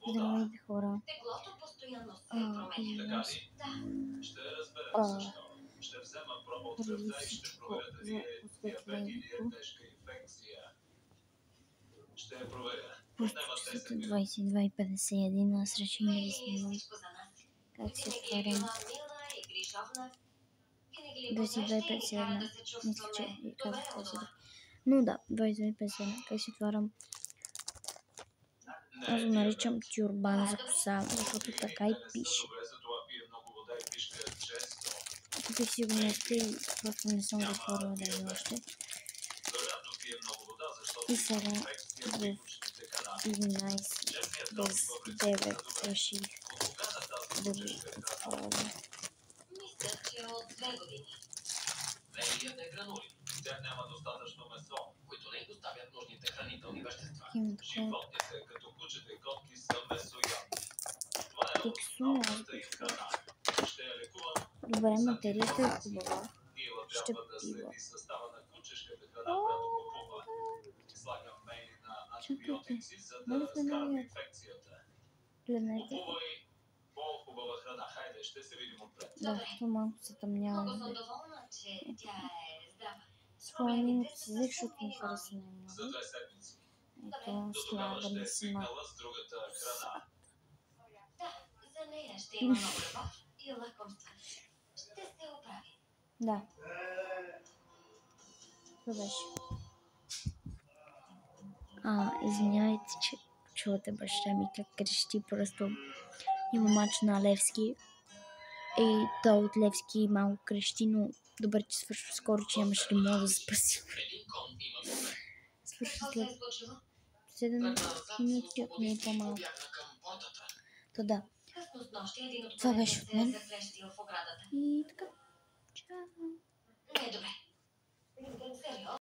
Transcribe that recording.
Здравейте, хора. Теглото постоянно се променя. Извинявам се. Ще разберем А, защо. Ще взема проба от Преди сърце и ще всичко проверя дали за е диабет или е осветлението. тежка инфекция. Ще я проверя. Просто Отнема часът 10 е минути. 22:51. Аз реших да ви снимам Всичко за нас. как се Винаги е отварям. била мила и грижовна. Винаги ни посреща и ни кара 22:51. да се Мисля, че чувстваме ви добре казах у това дома. Но да, 22:51. Как се отварям? Аз го наричам тюрбан за коса, защото така и пише. Купих си го днес и просто не съм го отворила даже още. И сега в 11 без 9 реших да го отворя. Мисля, че от 2 години. Не ядете гранули. В тях няма достатъчно месо, които не доставят нужните хранителни вещества. Животните, като кучета и котки, са месоядни. Това е основната им храна. Ще я лекувам. Добре, материята е хубава. Ила Ще трябва да пива. следи състава на кучешката храна, която купува. Слагам мейли на антибиотици, за да скараме инфекцията. Гледнете. Купувай по-хубава храна. Хайде, ще се видим отпред. Да, то малко се тъмнява. Много съм доволна, че тя е здрава. Спомням си, защото ми хареса За най-много. 2 седмици. Ето, Тогава ще слагаме е си свикнала с другата храна. Да, за нея ще има много любов и лакомства. Ще се оправи. Да. Това беше. Извинявайте, че чувате баща ми как крещи, просто има мач на Левски. И той от Левски малко крещи, но добре, че свършва скоро, че нямаше да мога да спаси. Свършва след 7 минути, ако не е по-малко. То да. Това беше от мен. И така. Чао.